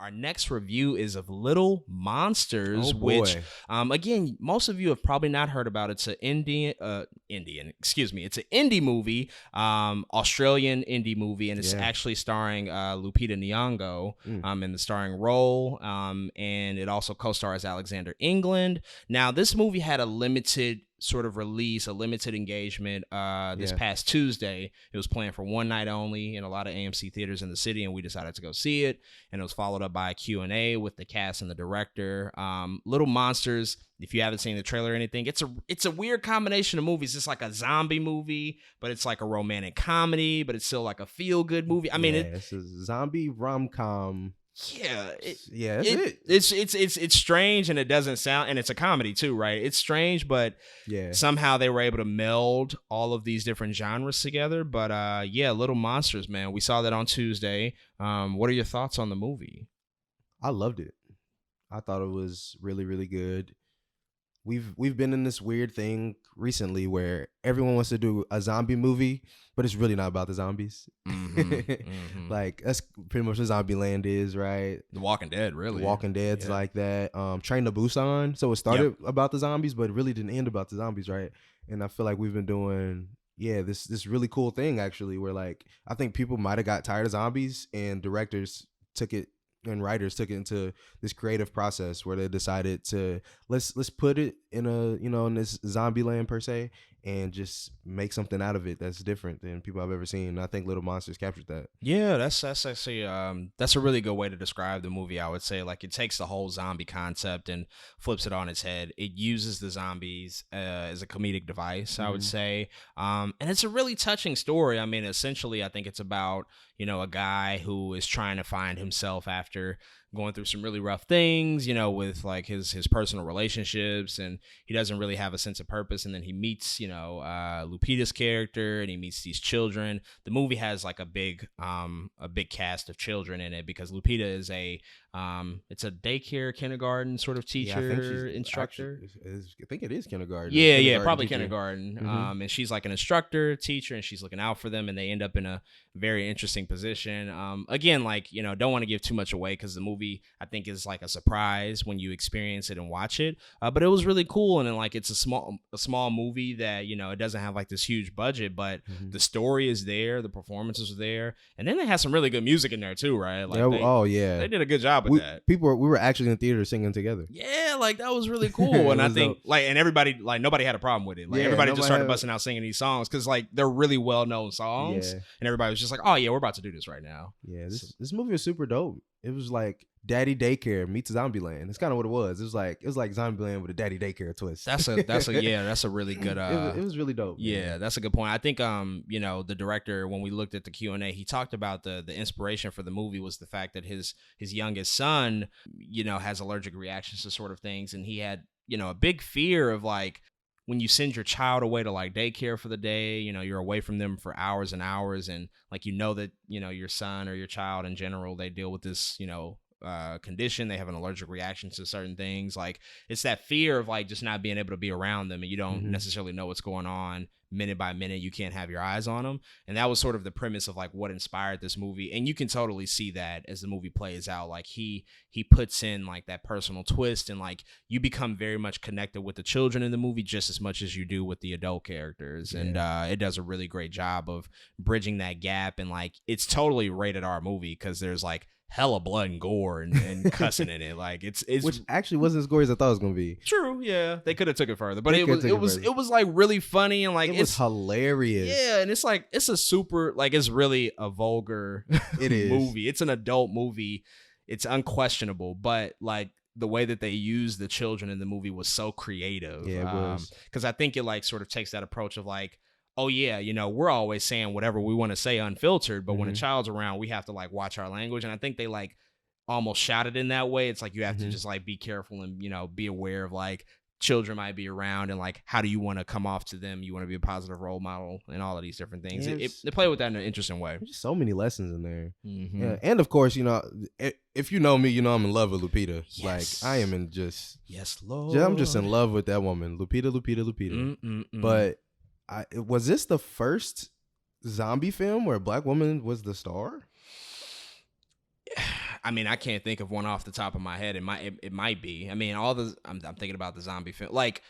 our next review is of Little Monsters, Oh, which, boy. again, most of you have probably not heard about. It's an It's an indie movie, Australian indie movie, and it's Yeah. actually starring Lupita Nyong'o in the starring role, and it also co-stars Alexander England. Now, this movie had a limited sort of release, a limited engagement this past Tuesday. It was planned for one night only in a lot of AMC theaters in the city, and we decided to go see it. And it was followed up by a Q&A with the cast and the director. Little Monsters, if you haven't seen the trailer or anything, it's a weird combination of movies. It's like a zombie movie, but it's like a romantic comedy, but it's still like a feel-good movie. I mean, it's a zombie rom-com. Yeah, that's it. It's strange, and it doesn't sound, and it's a comedy too, right? It's strange, but somehow they were able to meld all of these different genres together. But Little Monsters, man, we saw that on Tuesday. What are your thoughts on the movie? I loved it. I thought it was really, really good. We've been in this weird thing recently where everyone wants to do a zombie movie, but it's really not about the zombies. Like, that's pretty much what Zombieland is, right? The Walking Dead, really. The Walking Dead's like that. Train to Busan. So it started about the zombies, but it really didn't end about the zombies, right? And I feel like we've been doing this really cool thing, actually, where, like, I think people might have got tired of zombies, and directors took it and writers took it into this creative process where they decided to let's put it in in this zombie land per se, and just make something out of it that's different than people I've ever seen. And I think Little Monsters captured that. Yeah, that's actually that's a really good way to describe the movie. I would say, like, it takes the whole zombie concept and flips it on its head. It uses the zombies as a comedic device, I would say, and it's a really touching story. I mean, essentially, I think it's about a guy who is trying to find himself after going through some really rough things, with like his personal relationships, and he doesn't really have a sense of purpose. And then he meets, Lupita's character, and he meets these children. The movie has like a big cast of children in it, because Lupita is it's a daycare kindergarten sort of teacher, instructor. I think it is kindergarten. Probably kindergarten. And she's like an instructor, teacher, and she's looking out for them, and they end up in a very interesting position. Again, like, don't want to give too much away, because the movie, I think, is like a surprise when you experience it and watch it. But it was really cool, and then, like, it's a small movie that it doesn't have like this huge budget, but the story is there, the performances are there, and then they have some really good music in there too, right? Like, they did a good job with that. We were actually in the theater singing together. Yeah, like, that was really cool. And I think dope. Like, and everybody, like, nobody had a problem with it. Like, everybody just started busting out singing these songs, because, like, they're really well known songs, and everybody was just like, oh yeah, we're about to do this right now. Yeah, this movie was super dope. It was like Daddy Daycare meets Zombieland. That's kind of what it was. It was like Zombieland with a Daddy Daycare twist. That's a really good. It was really dope. Yeah, man. That's a good point. I think the director, when we looked at the Q&A, he talked about the inspiration for the movie was the fact that his youngest son, has allergic reactions to sort of things, and he had a big fear of, like, when you send your child away to like daycare for the day, you're away from them for hours and hours, and like, that your son or your child in general, they deal with this condition. They have an allergic reaction to certain things. Like, it's that fear of, like, just not being able to be around them, and you don't necessarily know what's going on minute by minute. You can't have your eyes on them, and that was sort of the premise of, like, what inspired this movie. And you can totally see that as the movie plays out. Like, he puts in, like, that personal twist, and, like, you become very much connected with the children in the movie just as much as you do with the adult characters. And it does a really great job of bridging that gap. And, like, it's totally rated R movie, because there's, like, hella blood and gore and cussing in it. Like, it's which actually wasn't as gory as I thought it was gonna be. True, yeah, they could have took it further, but it was like really funny, and like it was hilarious. Yeah, and it's like, it's a super, like, it's really a vulgar movie. It's an adult movie. It's unquestionable, but like, the way that they use the children in the movie was so creative. Yeah, it was. Because I think it, like, sort of takes that approach of, like, oh yeah, we're always saying whatever we want to say unfiltered, but when a child's around, we have to, like, watch our language. And I think they, like, almost shot it in that way. It's like, you have to just, like, be careful and, be aware of, like, children might be around, and, like, how do you want to come off to them? You want to be a positive role model and all of these different things. They play with that in an interesting way. There's so many lessons in there. Yeah. And of course, if you know me, I'm in love with Lupita. Yes. Like, I am in just, yes, Lord. I'm just in love with that woman. Lupita. But was this the first zombie film where a black woman was the star? I mean, I can't think of one off the top of my head. It might be. I mean, I'm thinking about the zombie film. Like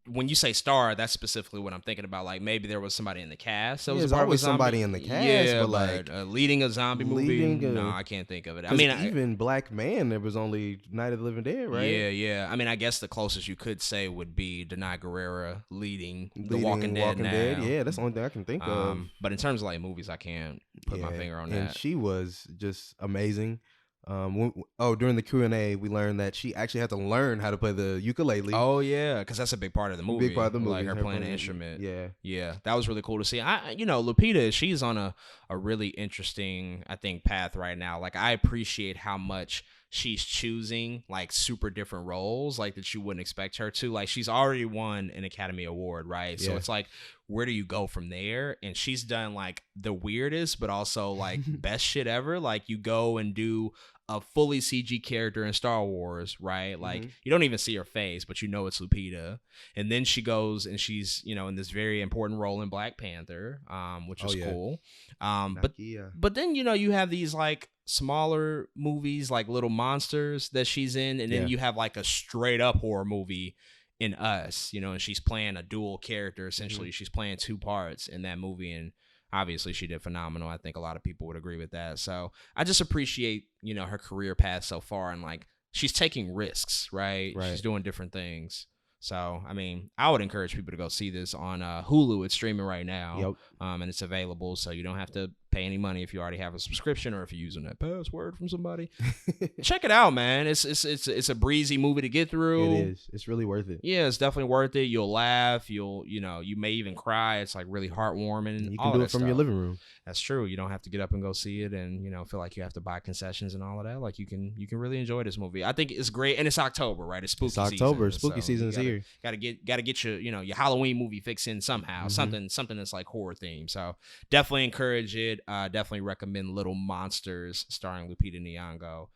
when you say star, that's specifically what I'm thinking about. Like maybe there was somebody in the cast that was there's a part of a always zombie. somebody in the cast, Yeah, but like leading a zombie movie. leading No, I can't think of it. I 'cause mean, even Black Man, there was only Night of the Living Dead, right? yeah. I mean, I guess the closest you could say would be Denai Guerrera leading The Leading Walking Dead now. Yeah, that's the only thing I can think of. But in terms of like movies, I can't put my finger on that. And she was just amazing. During the Q&A, we learned that she actually had to learn how to play the ukulele. Oh yeah, because that's a big part of the movie. Big part of the movie, like her playing an playing instrument. Yeah. That was really cool to see. Lupita, she's on a really interesting, I think, path right now. Like I appreciate how much she's choosing like super different roles, like that you wouldn't expect her to. Like she's already won an Academy Award, right? So it's like, where do you go from there? And she's done like the weirdest, but also like best shit ever. Like you go and do a fully CG character in Star Wars, right? Like you don't even see her face, but you know it's Lupita. And then she goes and she's, in this very important role in Black Panther, which is cool. But then, you have these like smaller movies like Little Monsters that she's in, and then you have like a straight up horror movie in Us, and she's playing a dual character essentially. She's playing two parts in that movie, and obviously she did phenomenal. I think a lot of people would agree with that. So I just appreciate, her career path so far, and like she's taking risks, right? She's doing different things. So, I mean, I would encourage people to go see this on Hulu. It's streaming right now, and it's available, so you don't have to pay any money if you already have a subscription or if you're using that password from somebody. Check it out, man. It's a breezy movie to get through. It is. It's really worth it. Yeah, it's definitely worth it. You'll laugh. You may even cry. It's like really heartwarming. You can do it from your living room. That's true. You don't have to get up and go see it and feel like you have to buy concessions and all of that. Like you can really enjoy this movie. I think it's great, and it's October, right? It's spooky season. It's October. Spooky season's here. Gotta get your Halloween movie fix in somehow. Something that's like horror themed. So definitely encourage it. Definitely recommend Little Monsters starring Lupita Nyong'o.